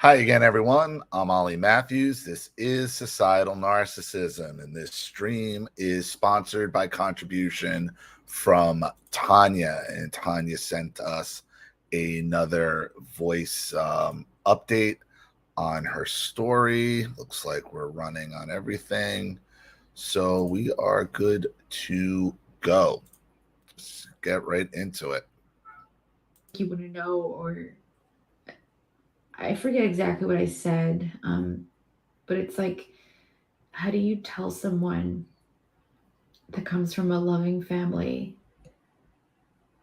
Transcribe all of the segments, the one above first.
Hi again, everyone. I'm Olliemathews. This is Societal Narcissism, and this stream is sponsored by contribution from Tanya. And Tanya sent us another voice update on her story. Looks like we're running on everything. So we are good to go. Let's get right into it. You want to know, or I forget exactly what I said, but it's like, how do you tell someone that comes from a loving family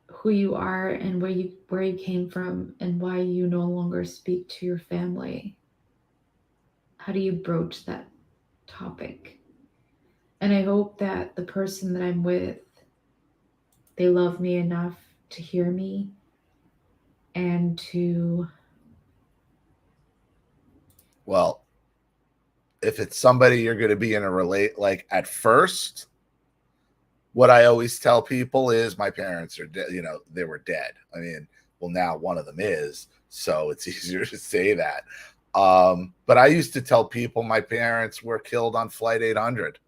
who you are and where you came from and why you no longer speak to your family? How do you broach that topic? And I hope that the person that I'm with, they love me enough to hear me and to Well, if it's somebody you're going to be in a relate, like at first, what I always tell people is my parents are dead. They were dead. I mean, well, now one of them is, so it's easier to say that. But I used to tell people my parents were killed on Flight 800,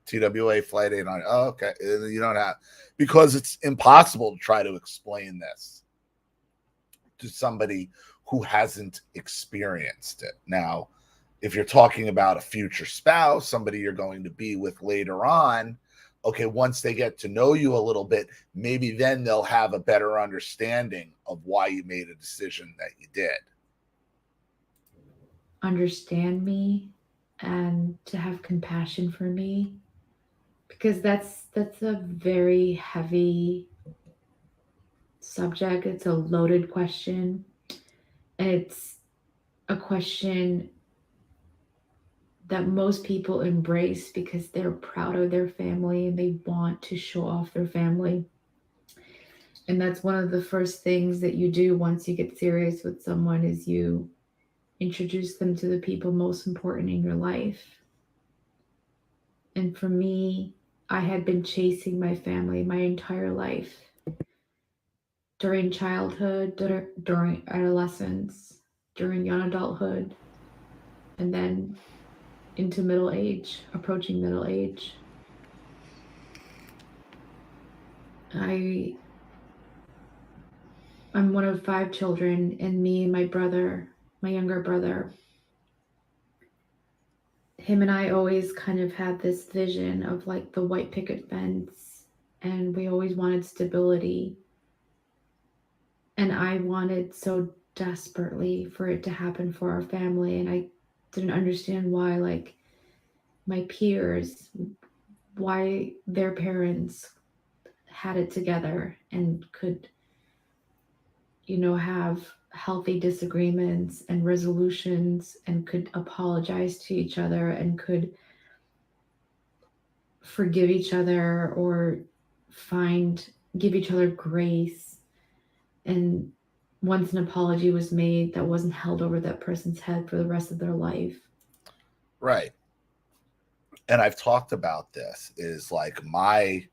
TWA Flight 800. Oh, okay. You don't have, because it's impossible to try to explain this to somebody who hasn't experienced it. Now, if you're talking about a future spouse, somebody you're going to be with later on, okay, once they get to know you a little bit, maybe then they'll have a better understanding of why you made a decision that you did. understand me and to have compassion for me, because that's a very heavy subject. It's a loaded question, and it's a question that most people embrace because they're proud of their family and they want to show off their family. And that's one of the first things that you do once you get serious with someone is you introduce them to the people most important in your life. And for me, I had been chasing my family my entire life, during childhood, during adolescence, during young adulthood, and then into middle age, approaching middle age. I I'm one of five children, and me and my brother, my younger brother, him and I always kind of had this vision of like the white picket fence, and we always wanted stability. And I wanted so desperately for it to happen for our family, and I didn't understand why, like, my peers, why their parents had it together and could, have healthy disagreements and resolutions and could apologize to each other and could forgive each other or find give each other grace, and once an apology was made, that wasn't held over that person's head for the rest of their life. Right. And I've talked about this is like I,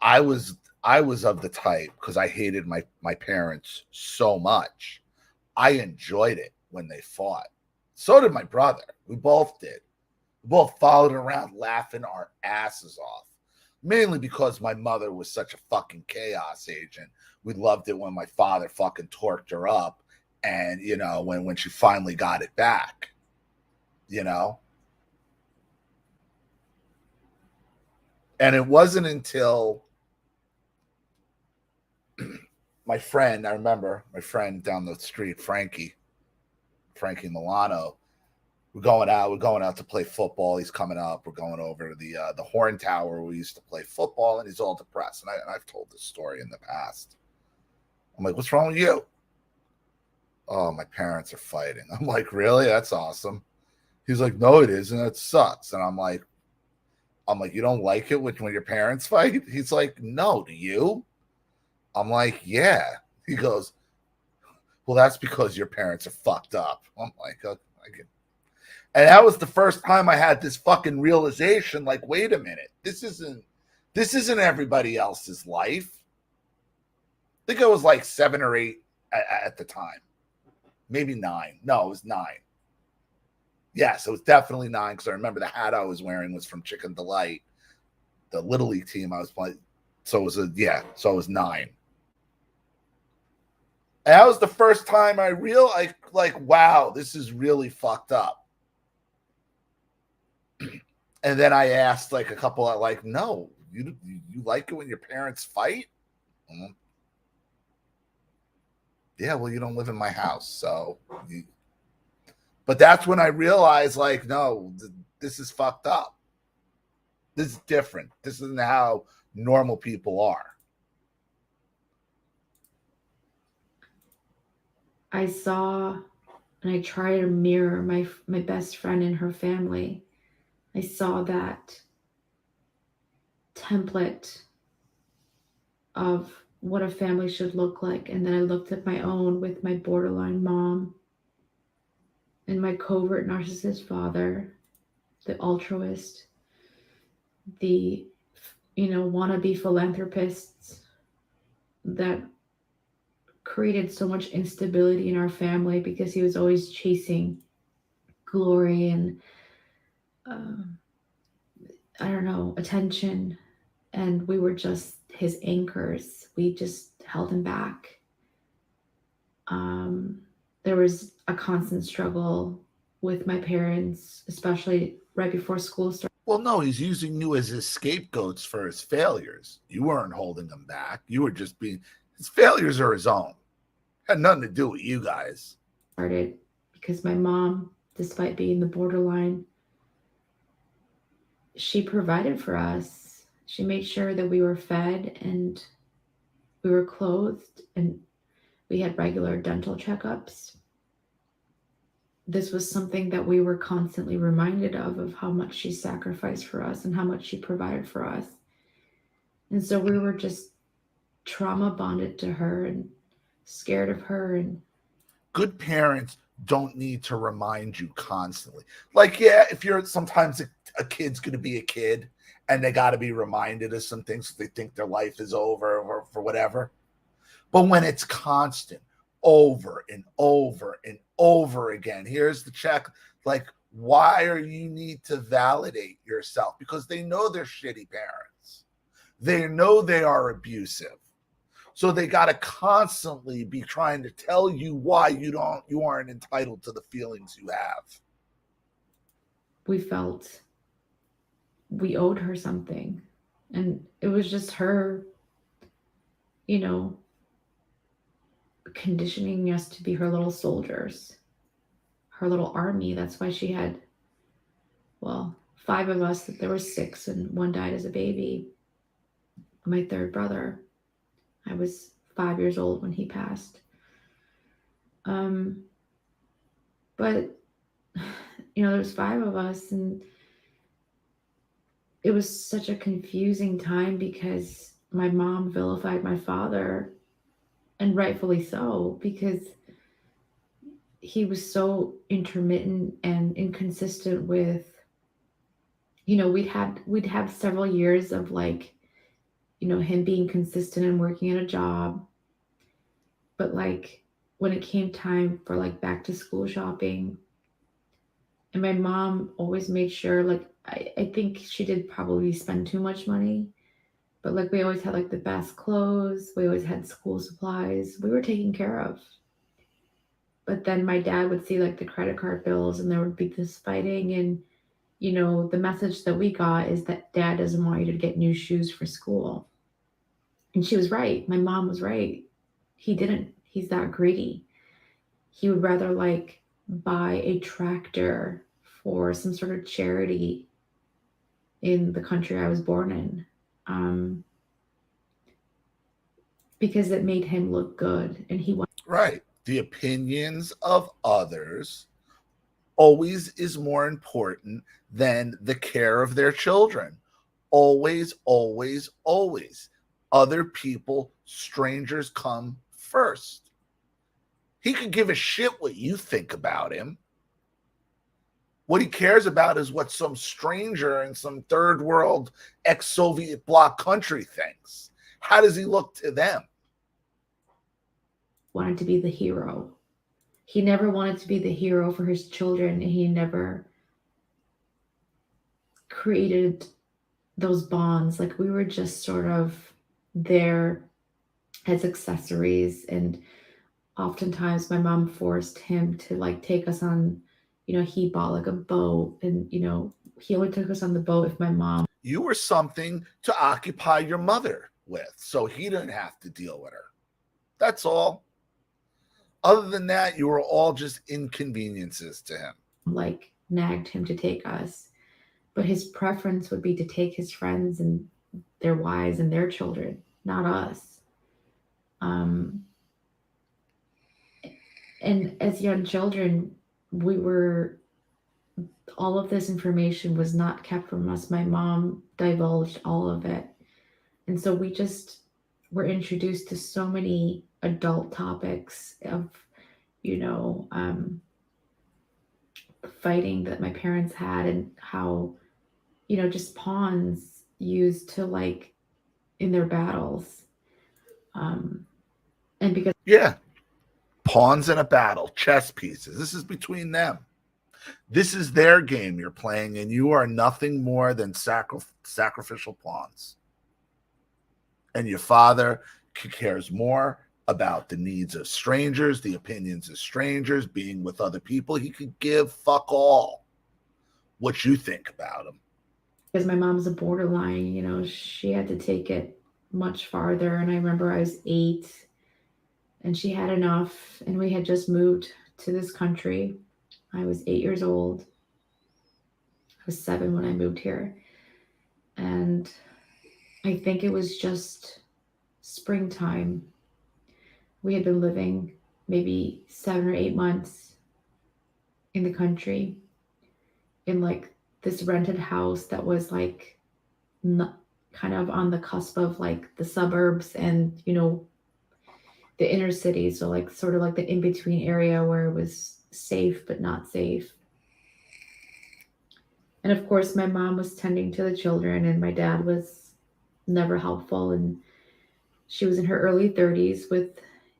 I was I was of the type because I hated my parents so much. I enjoyed it when they fought. So did my brother. We both did. We both followed around laughing our asses off. Mainly because my mother was such a fucking chaos agent. We loved it when my father fucking torqued her up, and when she finally got it back, you know. And it wasn't until I remember my friend down the street, Frankie Milano. We're going out to play football. He's coming up. We're going over to the Horn Tower where we used to play football, and he's all depressed. And I've told this story in the past. I'm like, "What's wrong with you?" "Oh, my parents are fighting." I'm like, "Really? That's awesome." He's like, "No, it isn't. It sucks." And I'm like, "You don't like it when your parents fight?" He's like, "No, do you?" I'm like, "Yeah." He goes, "Well, that's because your parents are fucked up." I'm like, "Okay." And that was the first time I had this fucking realization, like, wait a minute, this isn't everybody else's life. I think I was like 7 or 8 at the time. maybe 9. No, it was 9. Yes, it was definitely 9 because I remember the hat I was wearing was from Chicken Delight, the Little League team I was playing. So it was so it was 9. And that was the first time I realized, like, wow, this is really fucked up. And then I asked like a couple of like, no, you like it when your parents fight? Mm-hmm. Yeah, well, you don't live in my house, so. But that's when I realized, like, no, this is fucked up. This is different. This isn't how normal people are. I saw, and I try to mirror my best friend and her family. I saw that template of what a family should look like. And then I looked at my own with my borderline mom and my covert narcissist father, the altruist, the, wannabe philanthropists that created so much instability in our family because he was always chasing glory and, I don't know, attention. And we were just his anchors. We just held him back. There was a constant struggle with my parents, especially right before school started. Well, no, he's using you as his scapegoats for his failures. You weren't holding him back. You were just being, his failures are his own. Had nothing to do with you guys. Because my mom, despite being the borderline, she provided for us. She made sure that we were fed and we were clothed and we had regular dental checkups. This was something that we were constantly reminded of how much she sacrificed for us and how much she provided for us. And so we were just trauma bonded to her and scared of her. And good parents don't need to remind you constantly. Like, yeah, if you're sometimes a kid's going to be a kid and they got to be reminded of some things, they think their life is over or for whatever. But when it's constant, over and over and over again, here's the check. Like, why are you need to validate yourself? Because they know they're shitty parents. They know they are abusive. So they got to constantly be trying to tell you why you aren't entitled to the feelings you have. We felt we owed her something. And it was just her, conditioning us to be her little soldiers, her little army. That's why she had, 5 of us. There were 6 and 1 died as a baby. My 3rd brother. I was 5 years old when he passed. But, there was 5 of us, and it was such a confusing time because my mom vilified my father, and rightfully so, because he was so intermittent and inconsistent with, we'd have several years of like, him being consistent and working at a job. But like when it came time for like back to school shopping, and my mom always made sure, like, I think she did probably spend too much money, but like we always had like the best clothes. We always had school supplies. We were taken care of. But then my dad would see like the credit card bills and there would be this fighting. And, the message that we got is that dad doesn't want you to get new shoes for school. And she was right. My mom was right. He didn't. He's that greedy. He would rather like buy a tractor for some sort of charity in the country I was born in, because it made him look good. And he wanted. Right. The opinions of others always is more important than the care of their children. Always, always, always. Other people, strangers come first. He could give a shit what you think about him. What he cares about is what some stranger in some third world ex-Soviet bloc country thinks. How does he look to them? Wanted to be the hero. he never wanted to be the hero for his children. He never created those bonds. Like, we were just sort of there as accessories. And oftentimes my mom forced him to like take us on, he bought like a boat, and he only took us on the boat if my mom. You were something to occupy your mother with, so he didn't have to deal with her. That's all. Other than that, you were all just inconveniences to him. Like, nagged him to take us, but his preference would be to take his friends and their wives and their children, not us. And as young children, all of this information was not kept from us. My mom divulged all of it. And so we just were introduced to so many adult topics of, fighting that my parents had, and how, just pawns used to like in their battles. And because Yeah. Pawns in a battle, chess pieces. This is between them. This is their game you're playing, and you are nothing more than sacrificial pawns. And your father cares more about the needs of strangers, the opinions of strangers, being with other people. He could give fuck all what you think about him. Because my mom's a borderline, she had to take it much farther. And I remember I was 8 and she had enough, and we had just moved to this country. I was 8 years old. I was 7 when I moved here. And I think it was just springtime. We had been living maybe 7 or 8 months in the country, in like this rented house that was like kind of on the cusp of like the suburbs and, the inner city. So like sort of like the in-between area where it was safe but not safe. And of course my mom was tending to the children, and my dad was never helpful. And she was in her early 30s with,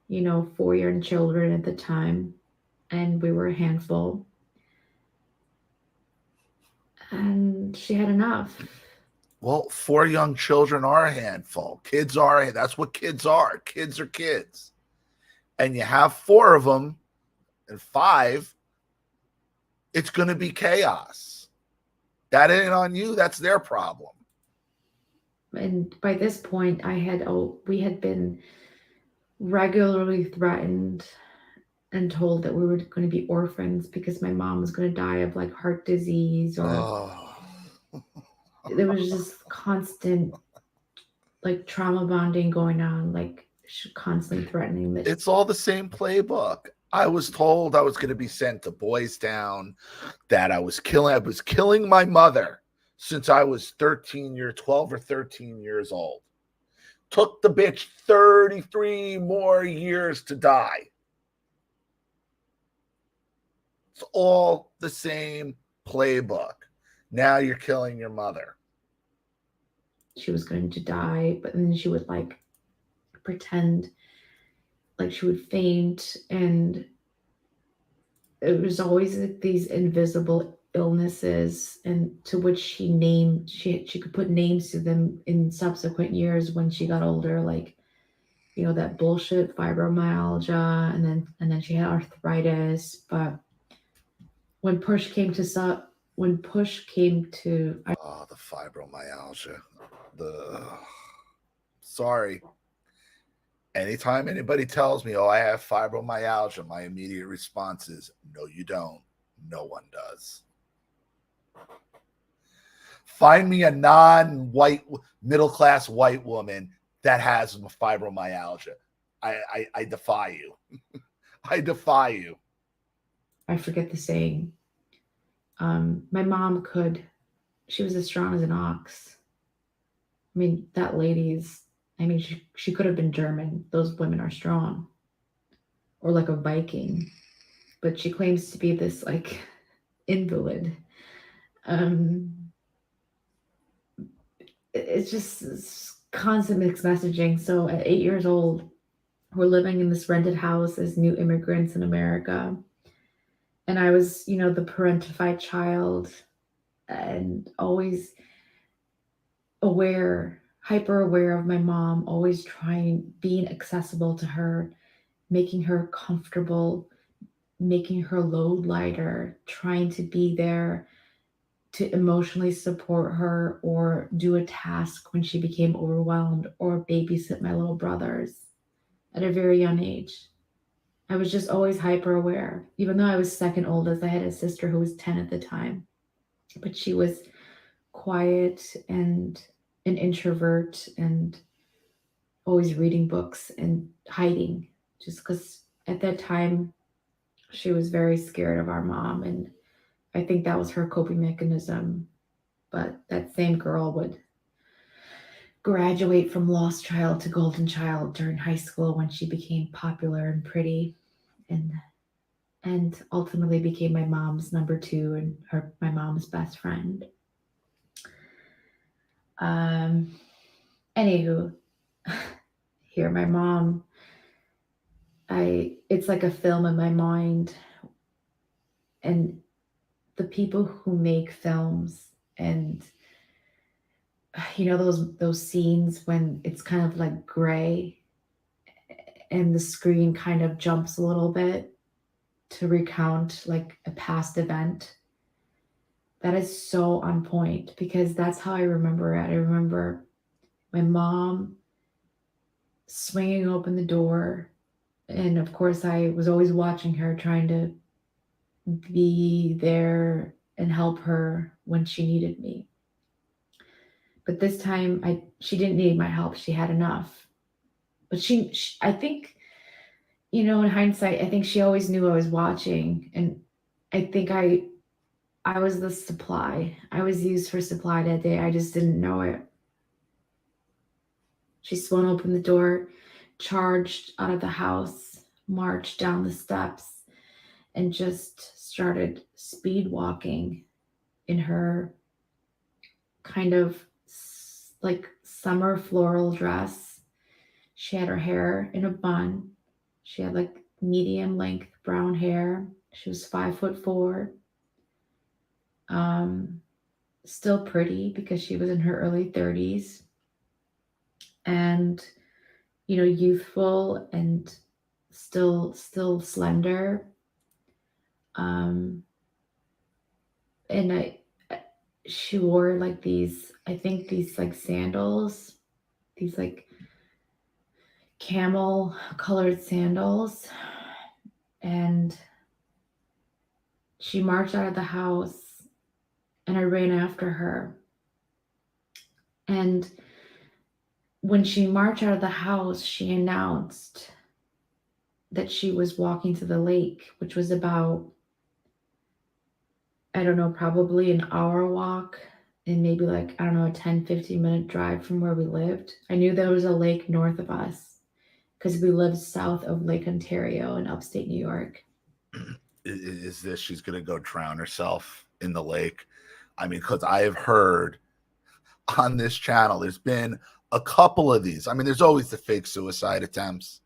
4 young children at the time, and we were a handful. And she had enough. Well, 4 young children are a handful. That's what kids are. Kids are kids. And you have 4 of them and 5, it's going to be chaos. That ain't on you. That's their problem. And by this point, we had been regularly threatened and told that we were going to be orphans because my mom was going to die of like heart disease, or there was just constant like trauma bonding going on, like constantly threatening that. It's all the same playbook. I was told I was going to be sent to Boys Town, that I was killing my mother since I was 12 or 13 years old. Took the bitch 33 more years to die. It's all the same playbook. Now you're killing your mother. She was going to die, but then she would like pretend like she would faint, and it was always like these invisible illnesses, and to which she could put names to them in subsequent years when she got older, like that bullshit fibromyalgia, and then she had arthritis. But when push came to the fibromyalgia. Sorry. Anytime anybody tells me, I have fibromyalgia, my immediate response is, no, you don't. No one does. Find me a non-white, middle-class white woman that has fibromyalgia. I defy you. I defy you. I forget the saying. My mom she was as strong as an ox. I mean, that she could have been German. Those women are strong. Or like a Viking. But she claims to be this like invalid. It's just constant mixed messaging. So at 8 years old, We're living in this rented house as new immigrants in America. And I was, the parentified child and always aware, hyper aware of my mom, always trying, being accessible to her, making her comfortable, making her load lighter, trying to be there to emotionally support her or do a task when she became overwhelmed or babysit my little brothers at a very young age. I was just always hyper aware. Even though I was second oldest, I had a sister who was 10 at the time, but she was quiet and an introvert and always reading books and hiding just because at that time she was very scared of our mom. And I think that was her coping mechanism. But that same girl would graduate from lost child to golden child during high school when she became popular and pretty and ultimately became my mom's number two and my mom's best friend. Um, Anywho, here my mom, it's like a film in my mind, and the people who make films and those scenes when it's kind of like gray and the screen kind of jumps a little bit to recount like a past event. That is so on point because that's how I remember it. I remember my mom swinging open the door, and of course I was always watching her, trying to be there and help her when she needed me. But this time she didn't need my help. She had enough. But she I think, in hindsight, I think she always knew I was watching, and I think I was the supply. I was used for supply that day. I just didn't know it. She swung open the door, charged out of the house, marched down the steps, and just started speed walking in her kind of like summer floral dress. She had her hair in a bun. She had like medium length brown hair. She was 5'4". Still pretty because she was in her early 30s, and youthful and still slender. And she wore like these, I think these like sandals, these like camel colored sandals, and she marched out of the house and I ran after her. And when she marched out of the house, she announced that she was walking to the lake, which was about, I don't know, probably an hour walk and maybe like, I don't know, a 10-15 minute drive from where we lived. I knew there was a lake north of us because we lived south of Lake Ontario in upstate New York. Is this she's going to go drown herself in the lake? I mean, because I have heard on this channel, there's been a couple of these. I mean, there's always the fake suicide attempts,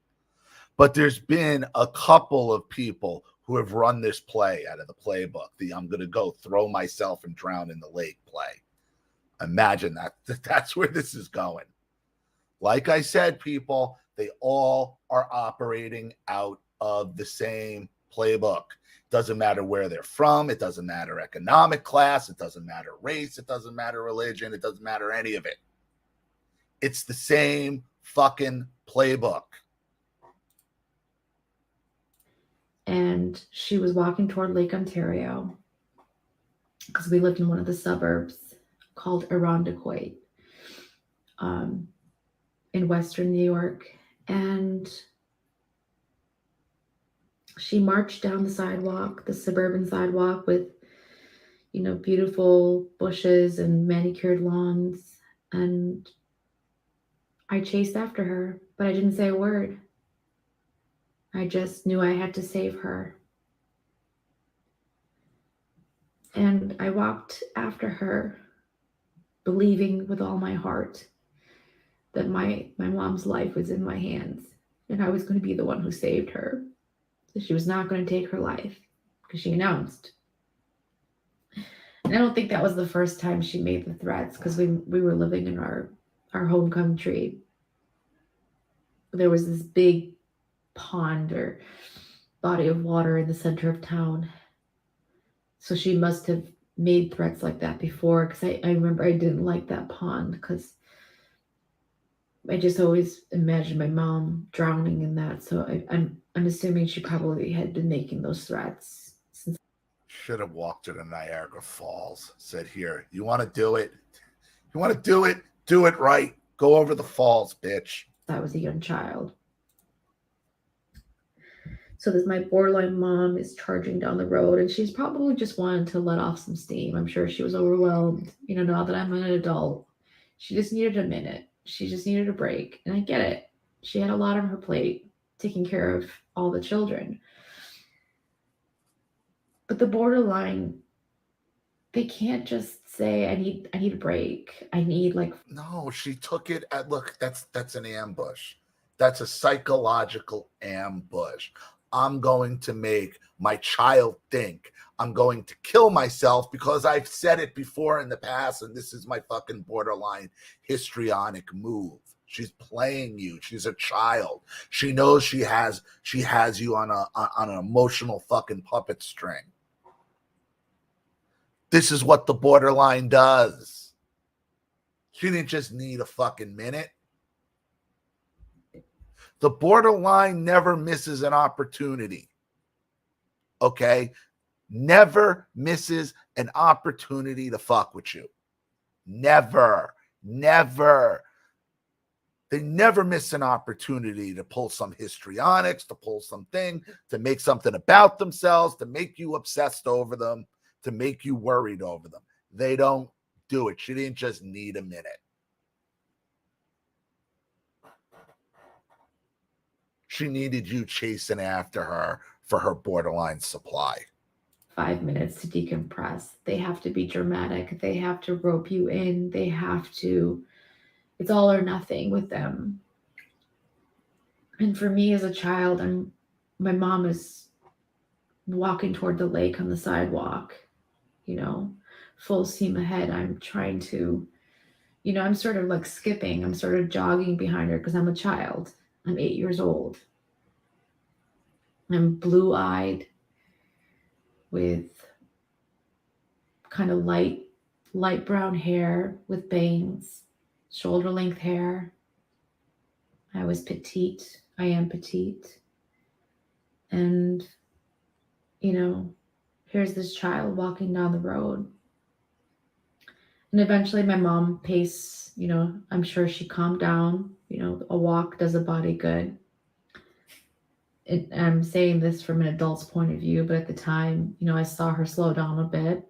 but there's been a couple of people who have run this play out of the playbook, the I'm going to go throw myself and drown in the lake play. Imagine that's where this is going. Like I said, people, they all are operating out of the same playbook. Doesn't matter where they're from. It doesn't matter economic class. It doesn't matter race. It doesn't matter religion. It doesn't matter any of it. It's the same fucking playbook. And she was walking toward Lake Ontario because we lived in one of the suburbs called Irondequoit in Western New York. And she marched down the sidewalk, the suburban sidewalk with, beautiful bushes and manicured lawns. And I chased after her, but I didn't say a word. I just knew I had to save her. And I walked after her, believing with all my heart that my mom's life was in my hands. and I was going to be the one who saved her. So she was not going to take her life because she announced. And I don't think that was the first time she made the threats, because we were living in our home country. There was this big pond or body of water in the center of town. So she must have made threats like that before, because I remember I didn't like that pond because I just always imagined my mom drowning in that. So I'm assuming she probably had been making those threats since Should have walked her to Niagara Falls. Said, here, you want to do it? You want to do it? Do it right. Go over the falls, bitch. I was a young child. So this my borderline mom is charging down the road, and she's probably just wanted to let off some steam. I'm sure she was overwhelmed. Now that I'm an adult, she just needed a minute. She just needed a break, and I get it. She had a lot on her plate, taking care of all the children. But the borderline, they can't just say, I need a break. I need like No, she took it at look, that's an ambush. That's a psychological ambush. I'm going to make my child think I'm going to kill myself because I've said it before in the past, and this is my fucking borderline histrionic move. She's playing you. She's a child. She knows she has you on an emotional fucking puppet string. This is what the borderline does. She didn't just need a fucking minute. The borderline never misses an opportunity. Okay? Never misses an opportunity to fuck with you. Never. Never. They never miss an opportunity to pull some histrionics, to pull something, to make something about themselves, to make you obsessed over them, to make you worried over them. They don't do it. She didn't just need a minute. She needed you chasing after her for her borderline supply. 5 minutes to decompress. They have to be dramatic. They have to rope you in. They have to, it's all or nothing with them. And for me as a child, my mom is walking toward the lake on the sidewalk, full steam ahead. I'm trying to, I'm sort of like skipping. I'm sort of jogging behind her because I'm a child. I'm 8 years old. I'm blue-eyed with kind of light brown hair with bangs, shoulder length hair. I was petite. I am petite. And, here's this child walking down the road. And eventually my mom pace, I'm sure she calmed down. A walk does a body good. I'm saying this from an adult's point of view, but at the time, I saw her slow down a bit,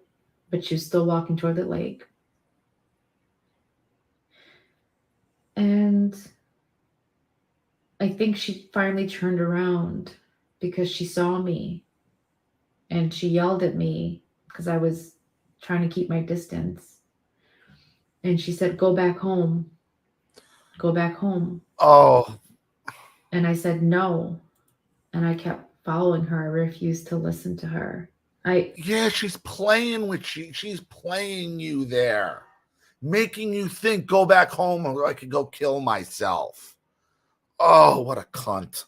but she was still walking toward the lake. And I think she finally turned around because she saw me, and she yelled at me because I was trying to keep my distance. And she said, "Go back home. Go back home." Oh. And I said, "No." And I kept following her. I refused to listen to her. Yeah, she's playing with you. She's playing you there, making you think, go back home or I could go kill myself. Oh, what a cunt.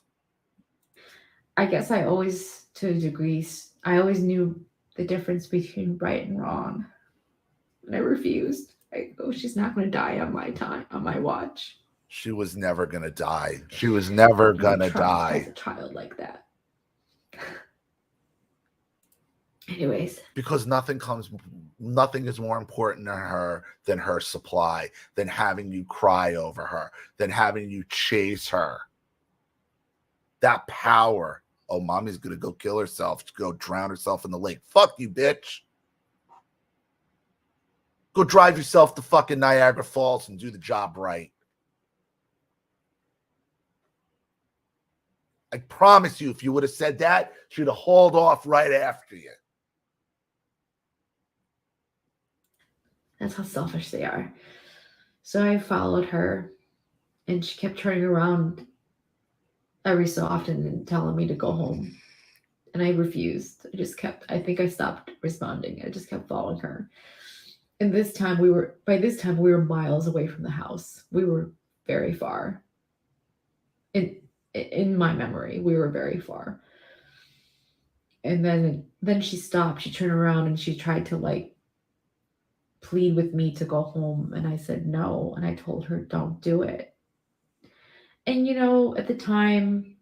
I guess I always, to a degree, I always knew the difference between right and wrong. And I refused. I go, she's not going to die on my time, on my watch. She was never going to die. She was never going to die. As a child like that. Anyways. Because nothing is more important to her than her supply, than having you cry over her, than having you chase her. That power. Oh, mommy's going to go kill herself, to go drown herself in the lake. Fuck you, bitch. Go drive yourself to fucking Niagara Falls and do the job right. I promise you, if you would have said that, she'd have hauled off right after you. That's how selfish they are. So I followed her, and she kept turning around every so often and telling me to go home. And I refused. I think I stopped responding. I just kept following her. And by this time, we were miles away from the house. We were very far. In my memory, we were very far. And then she stopped. She turned around and she tried to like plead with me to go home. And I said no. And I told her, don't do it. And at the time,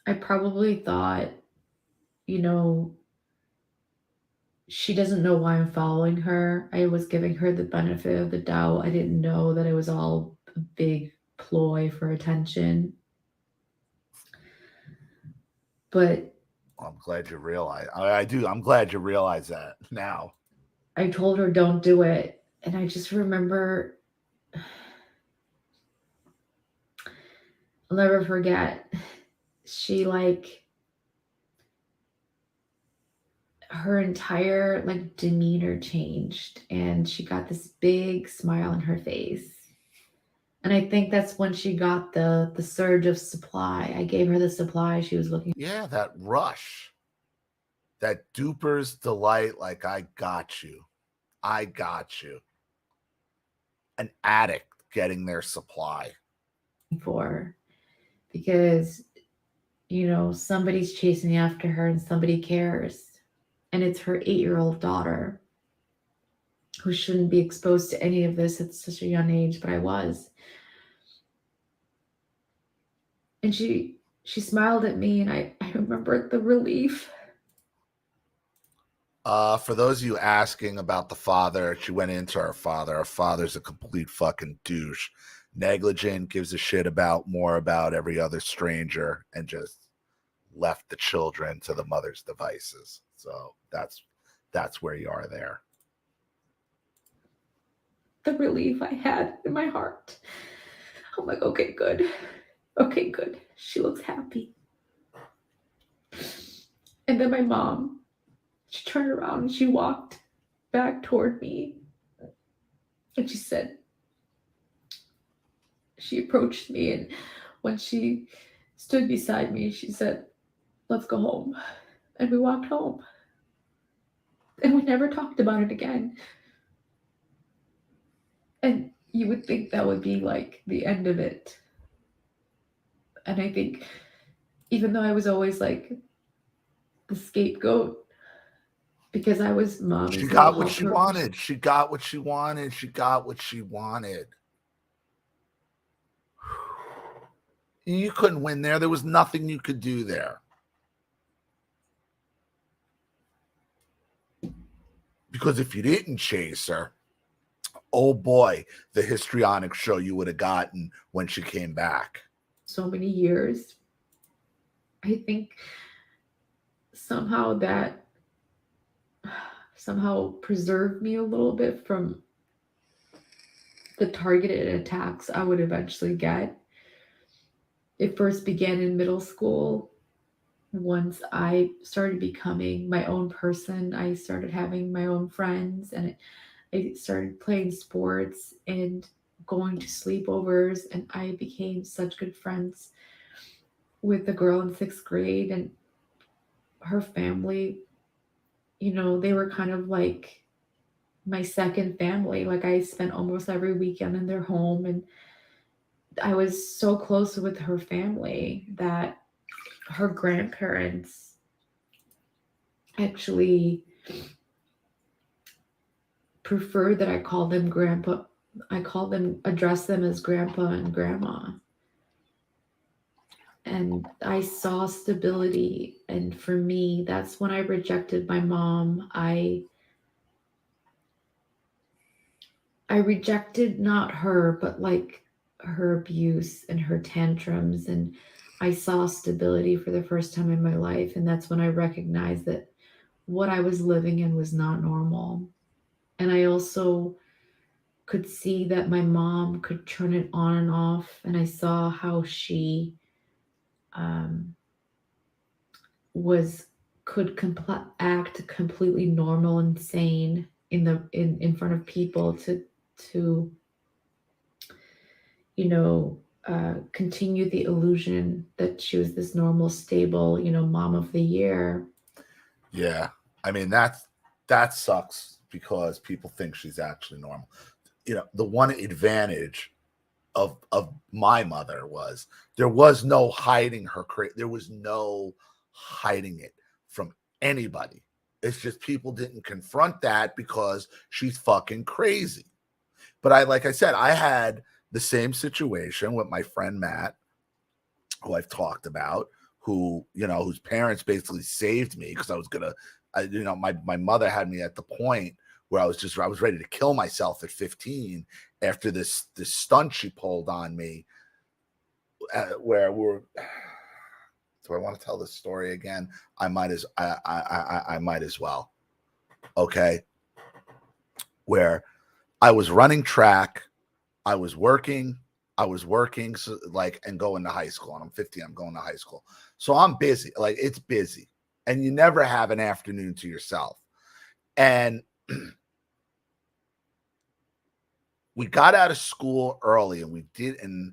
I probably thought, you know, she doesn't know why I'm following her. I was giving her the benefit of the doubt. I didn't know that it was all a big ploy for attention. But I'm glad you realize. I do. I'm glad you realize that now. I told her, don't do it. And I just remember, I'll never forget, she her entire demeanor changed and she got this big smile on her face. And I think that's when she got the surge of supply. I gave her the supply she was looking. Yeah, that rush. That duper's delight, like, I got you. I got you. An addict getting their supply. For. Because, somebody's chasing after her and somebody cares. And it's her 8-year-old daughter who shouldn't be exposed to any of this at such a young age, but I was. And she smiled at me, and I remembered the relief. For those of you asking about the father, she went into her father. Her father's a complete fucking douche. Negligent, gives a shit more about every other stranger, and just left the children to the mother's devices. So that's where you are there. The relief I had in my heart. I'm like, okay, good. Okay, good. She looks happy. And then my mom, she turned around and she walked back toward me. And she approached me, and when she stood beside me, she said, let's go home. And we walked home. And we never talked about it again. And you would think that would be the end of it. And I think even though I was always the scapegoat, because I was mommy's She got what she wanted. She got what she wanted. She got what she wanted. You couldn't win there. There was nothing you could do there. Because if you didn't chase her, oh boy, the histrionic show you would have gotten when she came back. So many years. I think somehow that preserved me a little bit from the targeted attacks I would eventually get. It first began in middle school. Once I started becoming my own person, I started having my own friends, and I started playing sports and going to sleepovers, and I became such good friends with the girl in 6th grade and her family. They were kind of like my second family. I spent almost every weekend in their home, and I was so close with her family that her grandparents actually preferred that I call them grandpa. Address them as grandpa and grandma. And I saw stability. And for me, that's when I rejected my mom. I rejected not her, but her abuse and her tantrums. And I saw stability for the first time in my life. And that's when I recognized that what I was living in was not normal. And I also could see that my mom could turn it on and off. And I saw how she could act completely normal and sane in front of people to continue the illusion that she was this normal, stable, mom of the year. Yeah. I mean, that sucks because people think she's actually normal. The one advantage of my mother was there was no hiding her there was no hiding it from anybody. It's just people didn't confront that because she's fucking crazy. But like I said, I had the same situation with my friend Matt, who I've talked about, whose parents basically saved me because I was gonna, my mother had me at the point where I was ready to kill myself at 15 after this stunt she pulled on me, where do I want to tell this story again? I might as well. Okay, where I was running track, I was working so, and going to high school, and I'm 15, I'm going to high school. So I'm busy, like it's busy, and you never have an afternoon to yourself. And we got out of school early, and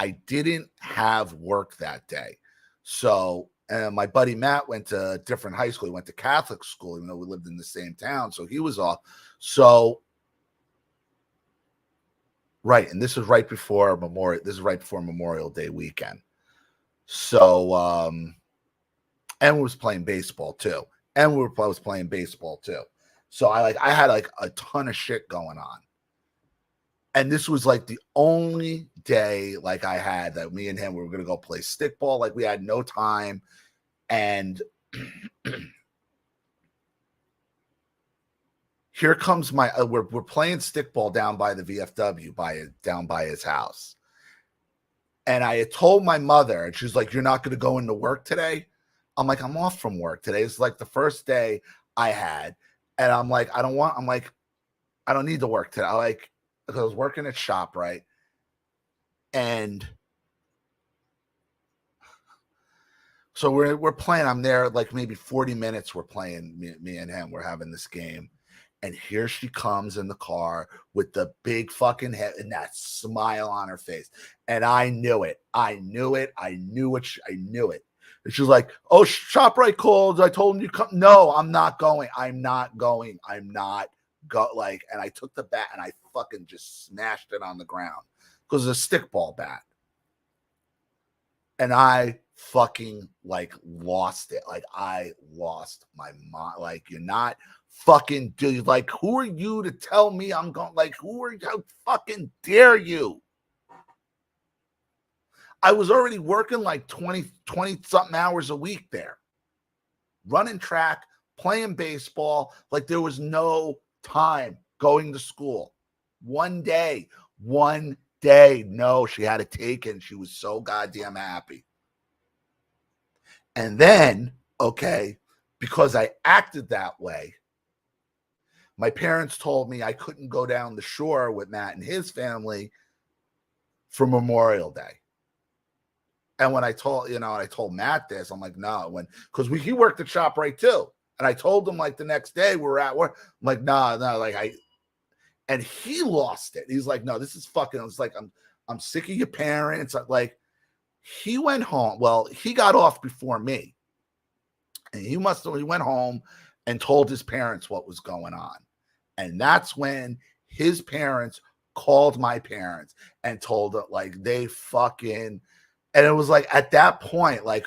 I didn't have work that day. So, and my buddy Matt went to a different high school. He went to Catholic school, even though we lived in the same town. So he was off. So, right. And this was right before Memorial Day weekend. So, and we was playing baseball too. I was playing baseball too. So I had like a ton of shit going on. And this was like the only day like I had that me and him, we were going to go play stickball. Like we had no time. And here comes we're playing stickball down by the VFW, down by his house. And I had told my mother, and she's like, "You're not going to go into work today?" I'm like, "I'm off from work today. It's like the first day I had." And I'm like, I don't need to work today. Because I was working at ShopRite, and so we're playing. I'm there like maybe 40 minutes. We're playing, me and him. We're having this game, and here she comes in the car with the big fucking head and that smile on her face, and I knew it. I knew it. I knew it. And she was like, "Oh, ShopRite called. I told him you come." No, I'm not going. I'm not going. I'm not go like. And I took the bat and I fucking just smashed it on the ground because it's a stickball bat. And I fucking like lost it. Like I lost my mind. Like, you're not fucking dude. Like, who are you to tell me I'm going? Like, who are you? How fucking dare you? I was already working like 20 something hours a week there, running track, playing baseball. Like there was no time going to school. One day, no, she had it taken. She was so goddamn happy. And then, okay, because I acted that way, my parents told me I couldn't go down the shore with Matt and his family for Memorial Day. And when I told Matt this, I'm like, no, because he worked at ShopRite too. And I told him like the next day we're at work. I'm like, no, and he lost it. He's like, no, this is fucking, it's like, I'm sick of your parents. Like, he went home. Well, he got off before me. And he went home and told his parents what was going on. And that's when his parents called my parents and told them, like, they fucking, and it was like at that point, like,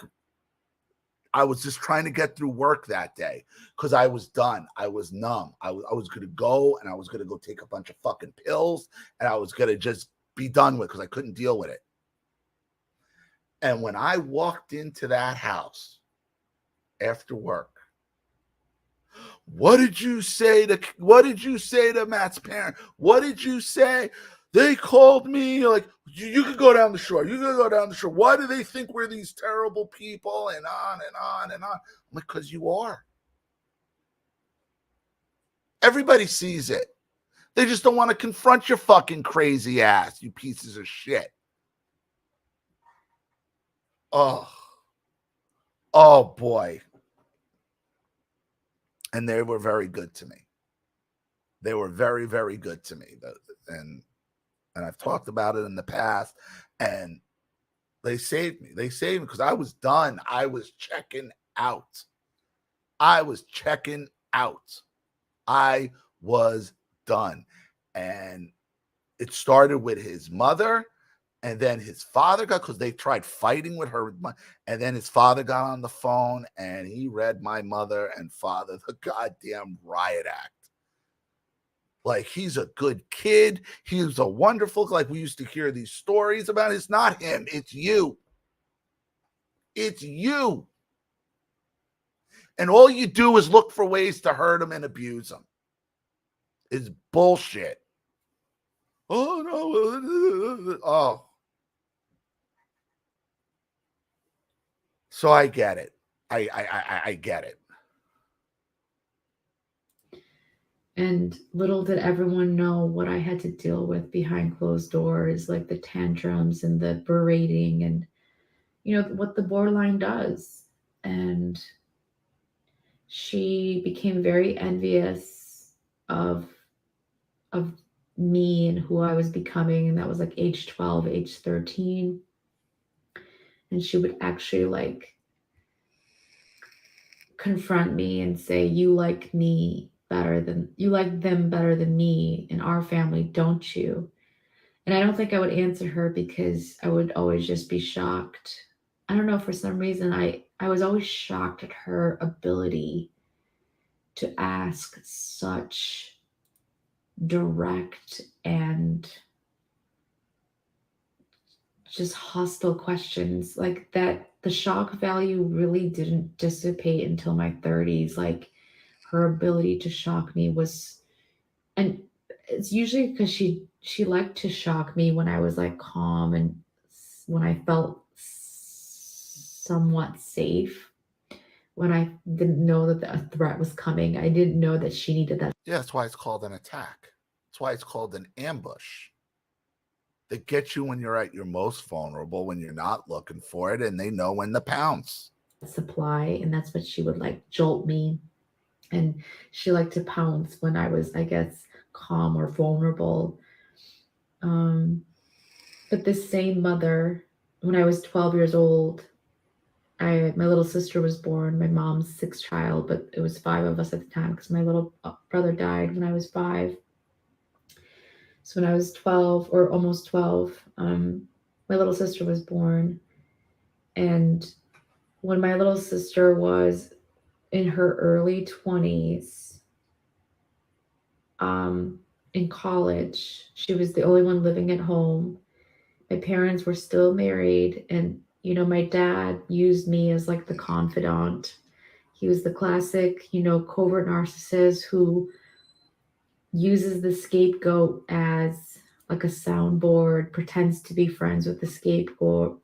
I was just trying to get through work that day because I was done. I was numb. I was going to go, and I was going to go take a bunch of fucking pills, and I was going to just be done with because I couldn't deal with it. And when I walked into that house after work, what did you say to Matt's parent? What did you say? They called me like, you could go down the shore. You could go down the shore. Why do they think we're these terrible people? And on and on and on. I'm like, because you are. Everybody sees it. They just don't want to confront your fucking crazy ass, you pieces of shit. Oh boy. And they were very good to me. They were very, very good to me. And and I've talked about it in the past, and they saved me. They saved me because I was done. I was checking out. I was checking out. I was done. And it started with his mother, and then his father got, because they tried fighting with her, and then his father got on the phone and he read my mother and father the goddamn riot act. Like, he's a good kid. He's a wonderful, like we used to hear these stories about. It's not him. It's you. It's you. And all you do is look for ways to hurt him and abuse him. It's bullshit. Oh, no. Oh. So I get it. I get it. And little did everyone know what I had to deal with behind closed doors, like the tantrums and the berating and, what the borderline does. And she became very envious of me and who I was becoming. And that was like age 12, age 13. And she would actually like confront me and say, you like them better than me in our family, don't you? And I don't think I would answer her because I would always just be shocked. I don't know, for some reason I was always shocked at her ability to ask such direct and just hostile questions like that. The shock value really didn't dissipate until my 30s. Like, her ability to shock me was, and it's usually because she liked to shock me when I was like calm and when I felt somewhat safe, when I didn't know that a threat was coming. I didn't know that she needed that. Yeah, that's why it's called an attack. That's why it's called an ambush. They get you when you're at your most vulnerable, when you're not looking for it, and they know when to pounce. Supply, and that's what she would like jolt me, and she liked to pounce when I was, I guess, calm or vulnerable. But this same mother, when I was 12 years old, my little sister was born, my mom's sixth child, but it was five of us at the time because my little brother died when I was 5. So when I was 12 or almost 12, my little sister was born. And when my little sister was in her early 20s, in college, she was the only one living at home. My parents were still married, and my dad used me as like the confidant. He was the classic, covert narcissist who uses the scapegoat as like a soundboard, pretends to be friends with the scapegoat.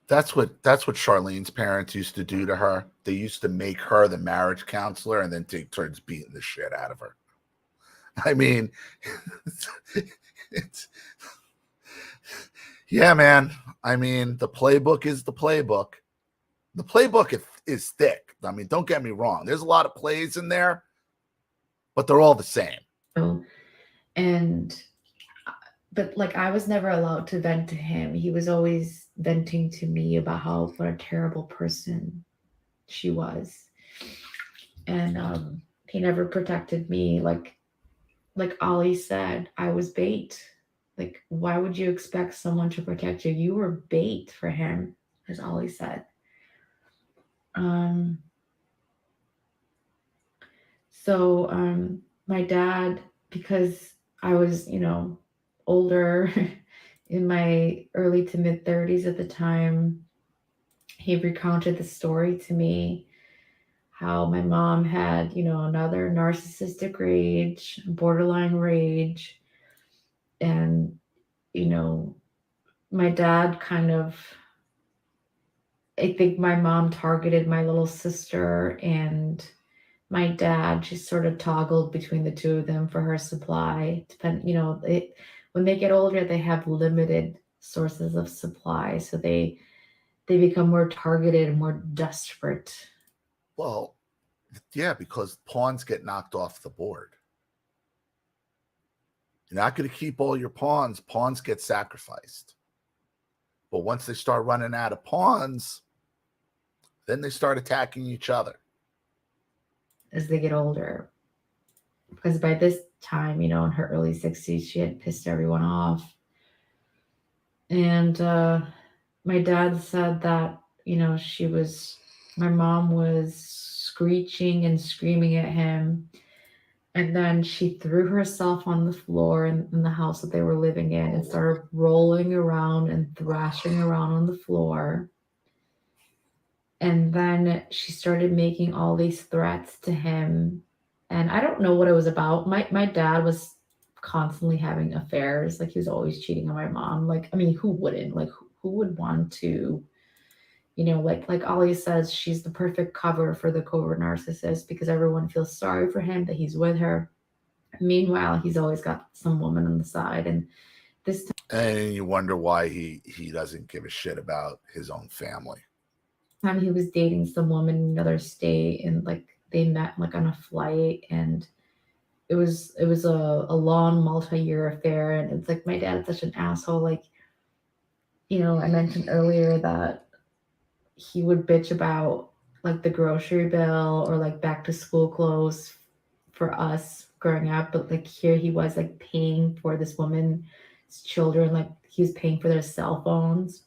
That's what Charlene's parents used to do to her. They used to make her the marriage counselor and then take turns beating the shit out of her. I mean, it's yeah, man. I mean, the playbook is the playbook. The playbook is thick. I mean, don't get me wrong. There's a lot of plays in there, but they're all the same. And but like, I was never allowed to vent to him. He was always venting to me about what a terrible person she was. And he never protected me. Like Ollie said, I was bait. Like, why would you expect someone to protect you? You were bait for him, as Ollie said. So my dad, because I was, older in my early to mid 30s at the time, he recounted the story to me how my mom had, another narcissistic rage, borderline rage. And, my dad kind of, I think my mom targeted my little sister, and my dad just sort of toggled between the two of them for her supply. When they get older, they have limited sources of supply, so they become more targeted and more desperate. Well, yeah, because pawns get knocked off the board. You're not going to keep all your pawns. Pawns get sacrificed. But once they start running out of pawns, then they start attacking each other. As they get older. Because by this time, in her early 60s, she had pissed everyone off. And my dad said that, my mom was screeching and screaming at him. And then she threw herself on the floor in the house that they were living in and started rolling around and thrashing around on the floor. And then she started making all these threats to him. And I don't know what it was about. My dad was constantly having affairs. Like, he was always cheating on my mom. Like, I mean, who wouldn't? Like, who would want to, like Ollie says, she's the perfect cover for the covert narcissist because everyone feels sorry for him that he's with her. Meanwhile, he's always got some woman on the side. And this And you wonder why he doesn't give a shit about his own family. time he was dating some woman in another state, and like they met like on a flight, and it was a long multi-year affair. And it's like, my dad's such an asshole. Like, I mentioned earlier that he would bitch about like the grocery bill or like back to school clothes for us growing up, but like here he was like paying for this woman's children, like he was paying for their cell phones.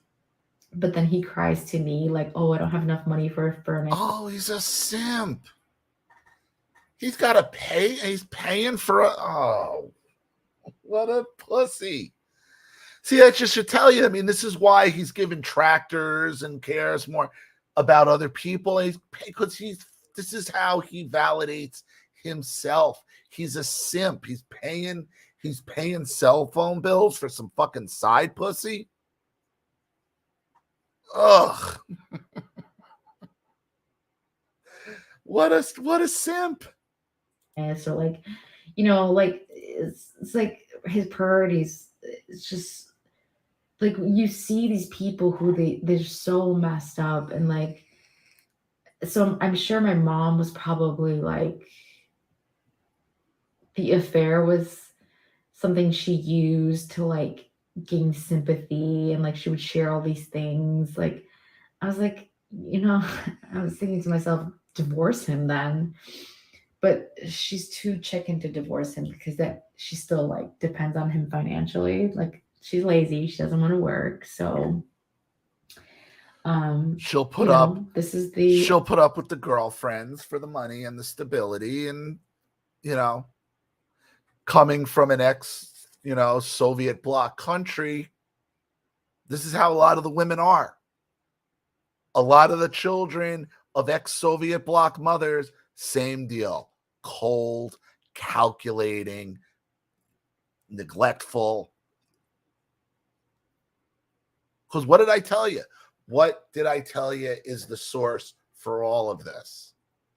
But then he cries to me like, oh, I don't have enough money for furniture. Oh, he's a simp. He's got to pay. He's paying for oh, what a pussy. See, that just should tell you. I mean, this is why he's given tractors and cares more about other people. Because this is how he validates himself. He's a simp. He's paying cell phone bills for some fucking side pussy. Ugh. What a simp. And so like, like it's like his priorities. It's just like you see these people who they're so messed up, and like, so I'm sure my mom was probably like, the affair was something she used to like gain sympathy, and like she would share all these things. Like, I was like, I was thinking to myself, divorce him then. But she's too chicken to divorce him because that she still like depends on him financially. Like, she's lazy, she doesn't want to work, so she'll put up she'll put up with the girlfriends for the money and the stability, and coming from an ex Soviet bloc country, this is how a lot of the women are. A lot of the children of ex-Soviet bloc mothers, same deal. Cold, calculating, neglectful. Because what did I tell you? What did I tell you is the source for all of this?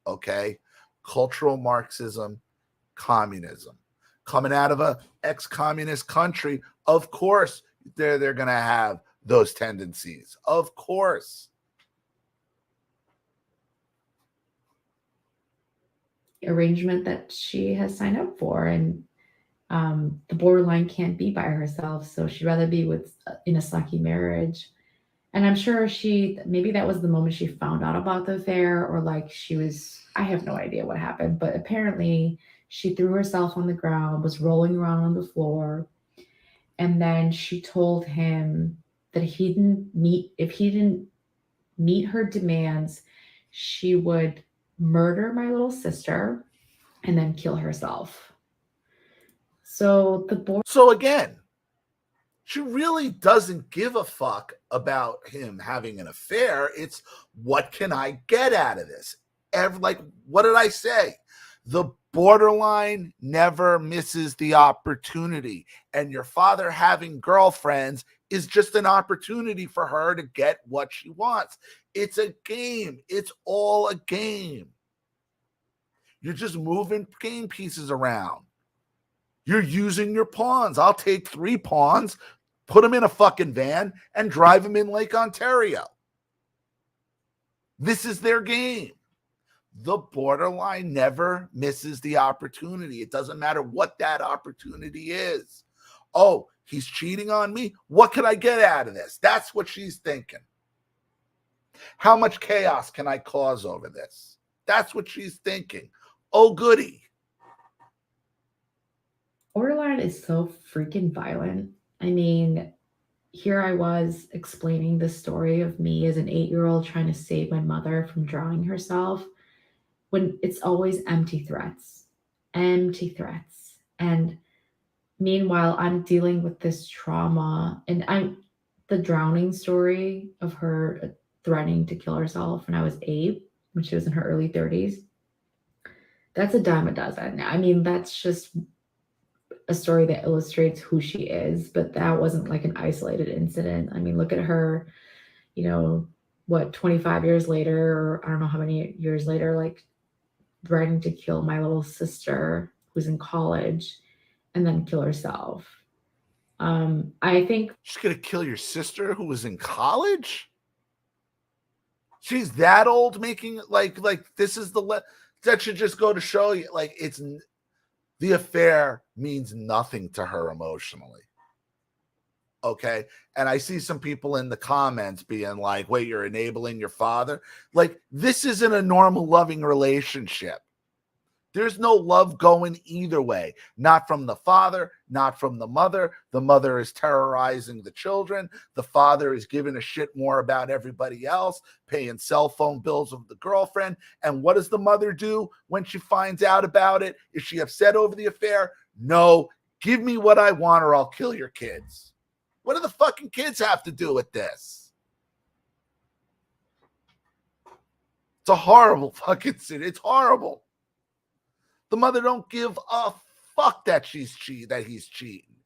Okay? Cultural Marxism, communism. Coming out of a ex-communist country, of course, they're going to have those tendencies. Of course. Arrangement that she has signed up for, and the borderline can't be by herself, so she'd rather be in a sucky marriage. And I'm sure maybe that was the moment she found out about the affair, or like I have no idea what happened, but apparently she threw herself on the ground, was rolling around on the floor, and then she told him that if he didn't meet her demands, she would murder my little sister and then kill herself. So again, she really doesn't give a fuck about him having an affair. It's, what can I get out of this? What did I say? The borderline never misses the opportunity. And your father having girlfriends is just an opportunity for her to get what she wants. It's a game. It's all a game. You're just moving game pieces around. You're using your pawns. I'll take 3 pawns, put them in a fucking van, and drive them in Lake Ontario. This is their game. The borderline never misses the opportunity. It doesn't matter what that opportunity is. Oh, he's cheating on me. What can I get out of this? That's what she's thinking. How much chaos can I cause over this? That's what she's thinking. Oh, goody. Borderline is so freaking violent. I mean, here I was explaining the story of me as an 8-year-old trying to save my mother from drowning herself when it's always empty threats. Empty threats. And meanwhile, I'm dealing with this trauma, and the drowning story of her threatening to kill herself when I was 8, when she was in her early 30s. That's a dime a dozen. I mean, that's just a story that illustrates who she is, but that wasn't like an isolated incident. I mean, look at her, 25 years later, or I don't know how many years later, like threatening to kill my little sister who's in college and then kill herself. I think she's going to kill your sister who was in college. She's that old, making like this is that should just go to show you, like, it's the affair means nothing to her emotionally. Okay. And I see some people in the comments being like, wait, you're enabling your father. Like, this isn't a normal loving relationship. There's no love going either way. Not from the father, not from the mother. The mother is terrorizing the children. The father is giving a shit more about everybody else, paying cell phone bills of the girlfriend. And what does the mother do when she finds out about it? Is she upset over the affair? No. Give me what I want or I'll kill your kids. What do the fucking kids have to do with this? It's a horrible fucking scene. It's horrible. The mother don't give a fuck that he's cheating.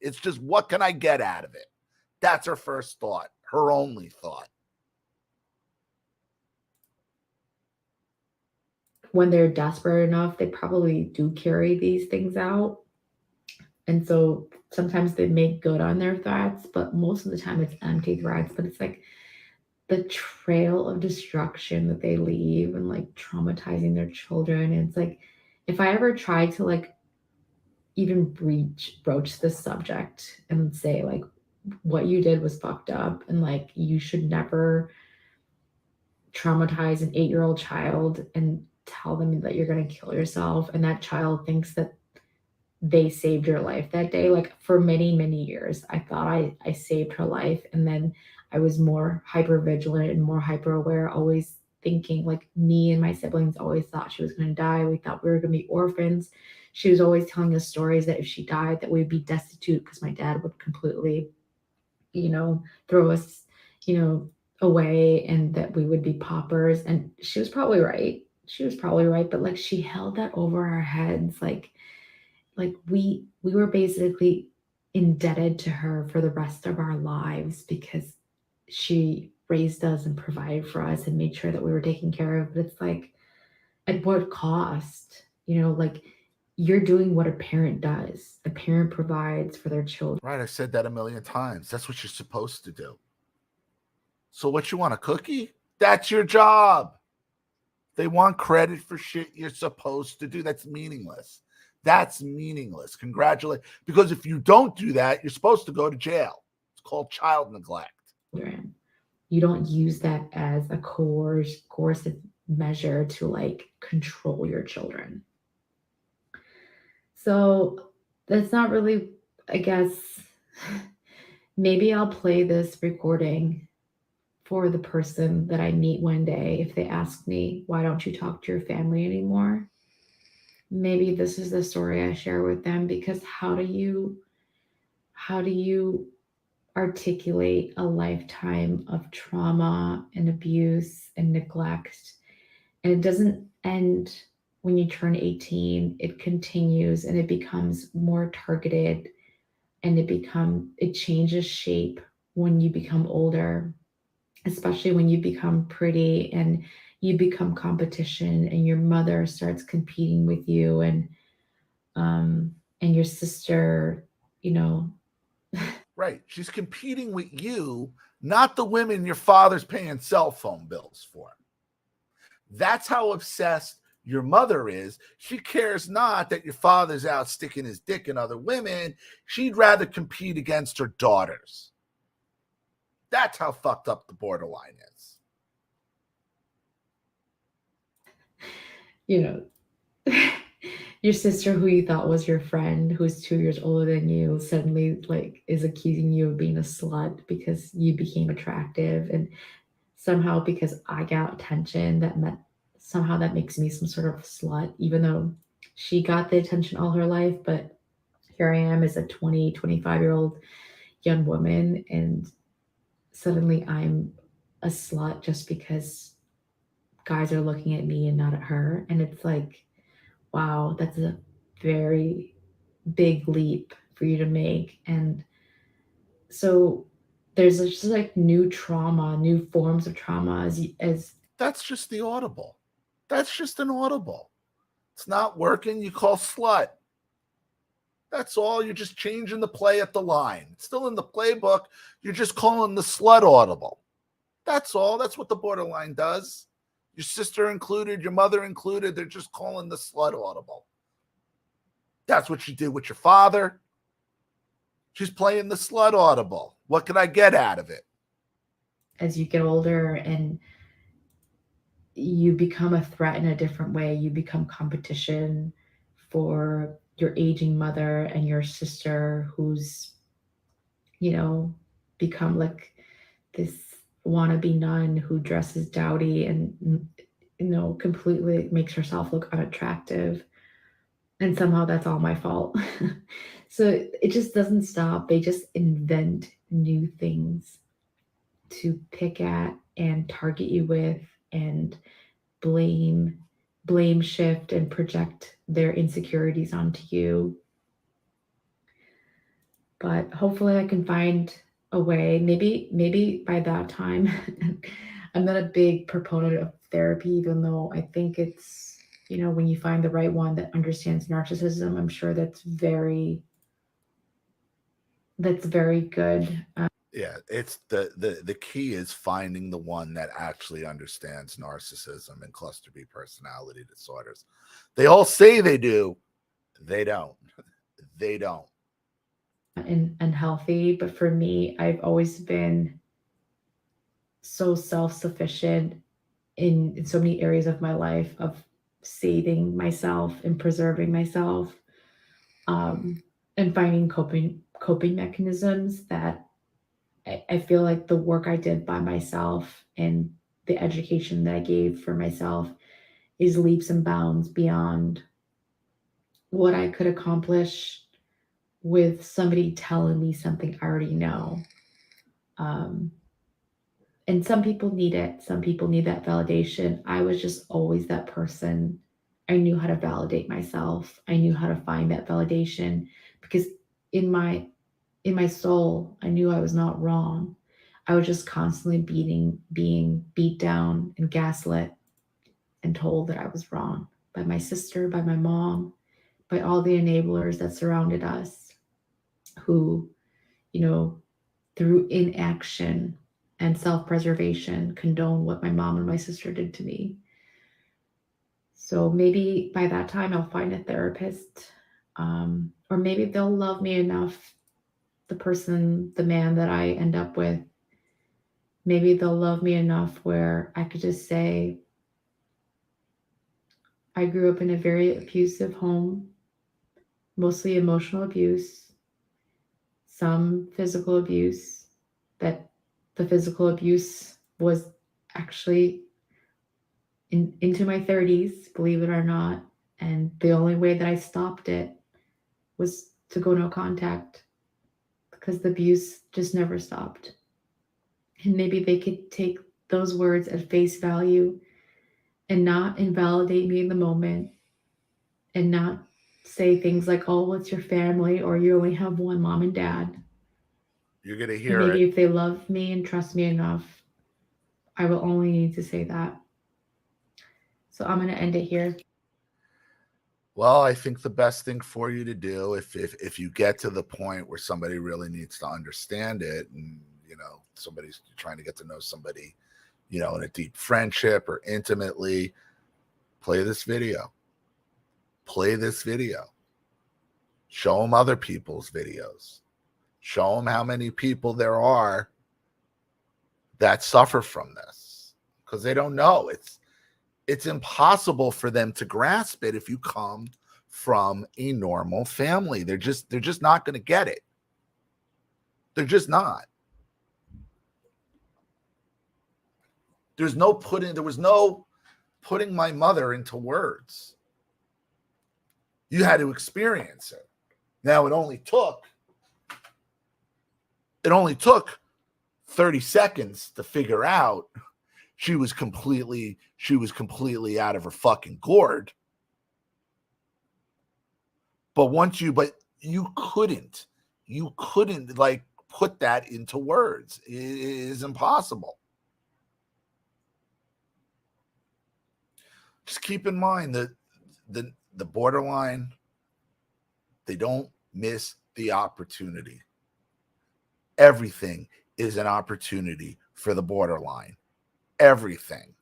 It's just, what can I get out of it? That's her first thought, her only thought. When they're desperate enough, they probably do carry these things out. And so sometimes they make good on their threats, but most of the time it's empty threats. But it's like the trail of destruction that they leave and like traumatizing their children. And it's like, if I ever tried to like even broach this subject and say like, what you did was fucked up and like you should never traumatize an 8-year-old child and tell them that you're going to kill yourself, and that child thinks that they saved your life that day. Like, for many, many years, I thought I saved her life. And then I was more hyper vigilant and more hyper aware, always thinking like me and my siblings always thought she was going to die. We thought we were going to be orphans. She was always telling us stories that if she died, that we'd be destitute because my dad would completely, throw us, away, and that we would be paupers. And she was probably right. But like, she held that over our heads. Like we were basically indebted to her for the rest of our lives because she raised us and provided for us and made sure that we were taken care of. But it's like, at what cost? Like, you're doing what a parent does. A parent provides for their children. Right. I said that a million times. That's what you're supposed to do. So what, you want a cookie? That's your job. They want credit for shit you're supposed to do. That's meaningless. Congratulate. Because if you don't do that, you're supposed to go to jail. It's called child neglect. You don't use that as a coercive measure to like control your children. So that's not really, I guess, maybe I'll play this recording for the person that I meet one day. If they ask me, why don't you talk to your family anymore? Maybe this is the story I share with them, because how do you articulate a lifetime of trauma and abuse and neglect? And it doesn't end when you turn 18. It continues, and it becomes more targeted, and it changes shape when you become older, especially when you become pretty and you become competition, and your mother starts competing with you, and your sister, Right. She's competing with you, not the women your father's paying cell phone bills for. That's how obsessed Your mother is. She cares not that your father's out sticking his dick in other women. She'd rather compete against her daughters. That's how fucked up the borderline is. You know, your sister who you thought was your friend, who's 2 years older than you, suddenly like is accusing you of being a slut because you became attractive, and somehow because I got attention that meant somehow that makes me some sort of slut, even though she got the attention all her life. But here I am as a 20, 25-year-old young woman, and suddenly I'm a slut just because guys are looking at me and not at her. And it's like, wow, that's a very big leap for you to make. And so there's just like new trauma, new forms of trauma as That's just the audible. That's just an audible. It's not working. You call slut. That's all. You're just changing the play at the line. It's still in the playbook. You're just calling the slut audible. That's all. That's what the borderline does. Your sister included, your mother included. They're just calling the slut audible. That's what you did with your father. She's playing the slut audible. What can I get out of it? as you get older and you become a threat in a different way, you become competition for your aging mother and your sister who's, you know, become like this wannabe nun who dresses dowdy and, you know, completely makes herself look unattractive. And somehow that's all my fault. So it just doesn't stop. They just invent new things to pick at and target you with and blame shift and project their insecurities onto you. But hopefully I can find a way. Maybe by that time I'm not a big proponent of therapy, even though I think it's, you know, when you find the right one that understands narcissism, I'm sure that's very good. Yeah, it's the key is finding the one that actually understands narcissism and cluster B personality disorders. They all say they do. They don't. They don't. And healthy, but for me, I've always been so self-sufficient in so many areas of my life of saving myself and preserving myself, um, and finding coping mechanisms that I feel like the work I did by myself and the education that I gave for myself is leaps and bounds beyond what I could accomplish with somebody telling me something I already know. Um, and some people need it. Some people need that validation. I was just always that person. I knew how to validate myself. I knew how to find that validation because in my soul, I knew I was not wrong. I was just constantly being beat down and gaslit and told that I was wrong by my sister, by my mom, by all the enablers that surrounded us who, you know, through inaction and self-preservation condone what my mom and my sister did to me. So maybe by that time I'll find a therapist, or maybe they'll love me enough, the man that I end up with, maybe they'll love me enough where I could just say, I grew up in a very abusive home, mostly emotional abuse, some physical abuse, that the physical abuse was actually into my 30s, believe it or not. And the only way that I stopped it was to go no contact because the abuse just never stopped. And maybe they could take those words at face value and not invalidate me in the moment and not say things like, oh, it's your family or you only have one mom and dad. You're going to And hear maybe it. if they love me and trust me enough, I will only need to say that. So I'm going to end it here. Well, I think the best thing for you to do, if you get to the point where somebody really needs to understand it, and you know somebody's trying to get to know somebody, you know, in a deep friendship or intimately, Play this video. Play this video. Show them other people's videos. Show them how many people there are that suffer from this, because they don't know. It's impossible for them to grasp it if you come from a normal family. They're just not going to get it. They're just not. There was no putting my mother into words. You had to experience it. Now it only took 30 seconds to figure out she was completely out of her fucking gourd. But you couldn't like put that into words. It is impossible. Just keep in mind that the borderline, they don't miss the opportunity. Everything is an opportunity for the borderline. Everything.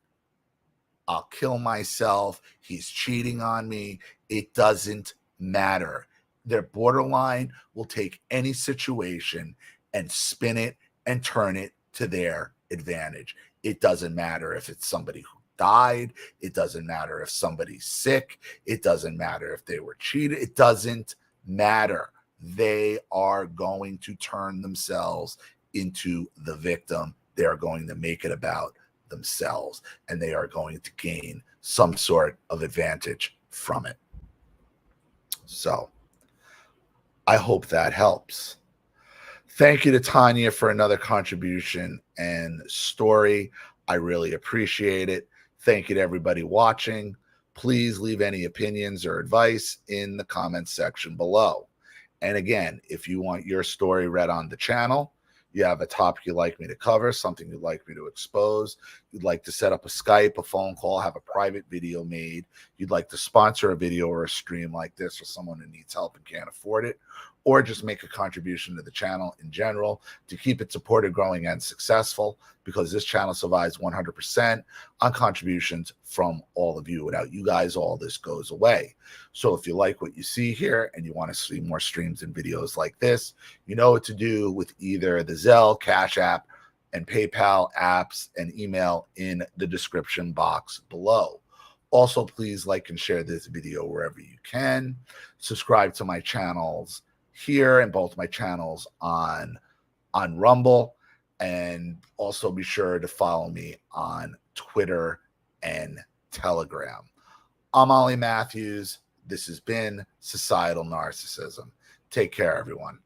I'll kill myself. He's cheating on me. It doesn't matter. Their borderline will take any situation and spin it and turn it to their advantage. It doesn't matter if it's somebody who died. It doesn't matter if somebody's sick. It doesn't matter if they were cheated. It doesn't matter. They are going to turn themselves into the victim. They are going to make it about themselves, and they are going to gain some sort of advantage from it. So I hope that helps. Thank you to Tanya for another contribution and story. I really appreciate it. Thank you to everybody watching. Please leave any opinions or advice in the comments section below. And again, if you want your story read on the channel, you have a topic you'd like me to cover, something you'd like me to expose, you'd like to set up a Skype, a phone call, have a private video made, you'd like to sponsor a video or a stream like this for someone who needs help and can't afford it, or just make a contribution to the channel in general to keep it supported, growing, and successful, because this channel survives 100% on contributions from all of you. Without you guys, all this goes away. So if you like what you see here and you want to see more streams and videos like this, you know what to do with either the Zelle, Cash App, and PayPal apps, and email in the description box below. Also, please like and share this video wherever you can. Subscribe to my channels here and both my channels on Rumble, and also be sure to follow me on Twitter and Telegram. I'm Ollie Matthews. This has been Societal Narcissism. Take care, everyone.